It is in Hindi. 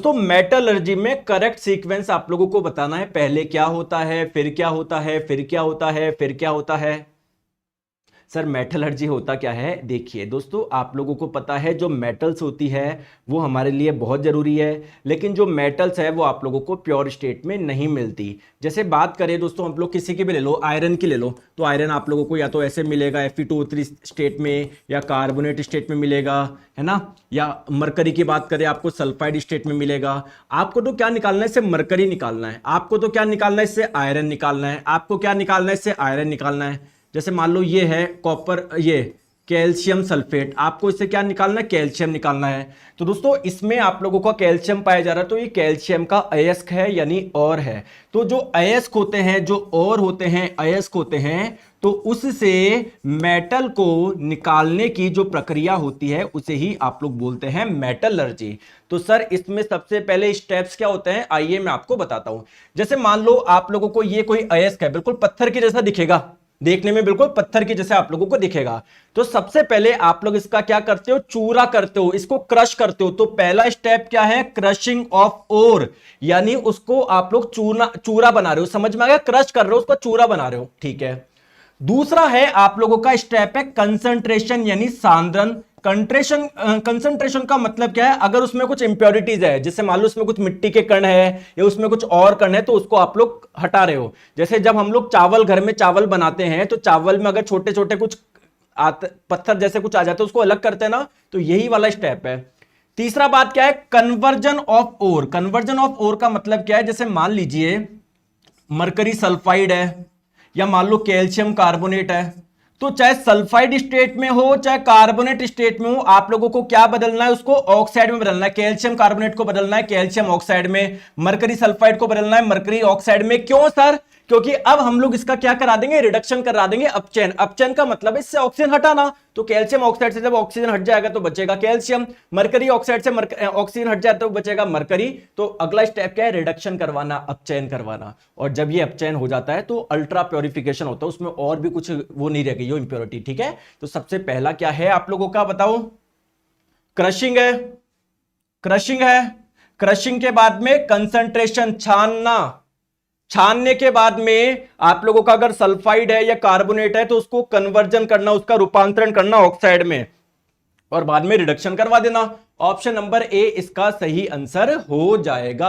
दोस्तों मेटलर्जी में करेक्ट सीक्वेंस आप लोगों को बताना है। पहले क्या होता है, फिर क्या होता है, फिर क्या होता है, फिर क्या होता है। सर मेटलर्जी होता क्या है? देखिए दोस्तों, आप लोगों को पता है जो मेटल्स होती है वो हमारे लिए बहुत जरूरी है, लेकिन जो मेटल्स है वो आप लोगों को प्योर स्टेट में नहीं मिलती। जैसे बात करें दोस्तों, हम लोग किसी की भी ले लो, आयरन की ले लो, तो आयरन आप लोगों को या तो ऐसे मिलेगा Fe2O3 स्टेट में, या कार्बोनेट स्टेट में मिलेगा, है ना। या मरकरी की बात करें, आपको सल्फाइड स्टेट में मिलेगा। आपको तो क्या निकालना है, इससे मरकरी निकालना है। आपको तो क्या निकालना है, इससे आयरन निकालना है। आपको क्या निकालना है, इससे आयरन निकालना है। जैसे मान लो ये है कॉपर, ये कैल्शियम सल्फेट, आपको इससे क्या निकालना है, कैल्शियम निकालना है। तो दोस्तों इसमें आप लोगों का कैल्शियम पाया जा रहा है, तो ये कैल्शियम का अयस्क है, यानी और है। तो जो अयस्क होते हैं, जो और होते हैं, अयस्क होते हैं, तो उससे मेटल को निकालने की जो प्रक्रिया होती है उसे ही आप लोग बोलते हैं मेटलर्जी। तो सर इसमें सबसे पहले स्टेप्स क्या होते हैं, आइए मैं आपको बताता हूं। जैसे मान लो आप लोगों को ये कोई अयस्क है, बिल्कुल पत्थर के जैसा दिखेगा, देखने में बिल्कुल पत्थर की जैसे आप लोगों को दिखेगा। तो सबसे पहले आप लोग इसका क्या करते हो, चूरा करते हो, इसको क्रश करते हो। तो पहला स्टेप क्या है, क्रशिंग ऑफ ओर, यानी उसको आप लोग चूरा बना रहे हो। समझ में आ गया, क्रश कर रहे हो, उसको चूरा बना रहे हो, ठीक है। दूसरा है आप लोगों का स्टेप है कंसंट्रेशन, यानी सांद्रण। कंसंट्रेशन का मतलब क्या है, अगर उसमें कुछ इंप्योरिटीज है, जैसे मान लो उसमें कुछ मिट्टी के कण है या उसमें कुछ और कण है, तो उसको आप लोग हटा रहे हो। जैसे जब हम लोग चावल, घर में चावल बनाते हैं, तो चावल में अगर छोटे छोटे कुछ पत्थर जैसे कुछ आ जाते हैं, उसको अलग करते हैं ना, तो यही वाला स्टेप है। तीसरा बात क्या है, conversion of ore. Conversion of ore का मतलब क्या है, जैसे मान लीजिए मरकरी सल्फाइड है, या मान लो कैल्शियम कार्बोनेट है, तो चाहे सल्फाइड स्टेट में हो चाहे कार्बोनेट स्टेट में हो, आप लोगों को क्या बदलना है, उसको ऑक्साइड में बदलना है। कैल्शियम कार्बोनेट को बदलना है कैल्शियम ऑक्साइड में, मरकरी सल्फाइड को बदलना है मरकरी ऑक्साइड में। क्यों सर? क्योंकि अब हम लोग इसका क्या करा देंगे, रिडक्शन करा देंगे, अपचयन। अपचयन का मतलब है इससे ऑक्सीजन हटाना। तो कैल्शियम ऑक्साइड से जब ऑक्सीजन हट जाएगा तो बचेगा कैल्शियम, मरकरी ऑक्साइड से ऑक्सीजन हट जाए तो बचेगा मरकरी। तो अगला स्टेप क्या है, रिडक्शन करवाना, अपचयन करवाना। और जब ये अपचयन हो जाता है तो अल्ट्रा प्योरिफिकेशन होता है, उसमें और भी कुछ वो नहीं रह गई, वो इंप्योरिटी, ठीक है। तो सबसे पहला क्या है आप लोगों का, बताओ, क्रशिंग है। क्रशिंग है, क्रशिंग के बाद में कंसंट्रेशन, छानना। छानने के बाद में आप लोगों का अगर सल्फाइड है या कार्बोनेट है, तो उसको कन्वर्जन करना, उसका रूपांतरण करना ऑक्साइड में, और बाद में रिडक्शन करवा देना। ऑप्शन नंबर ए इसका सही आंसर हो जाएगा।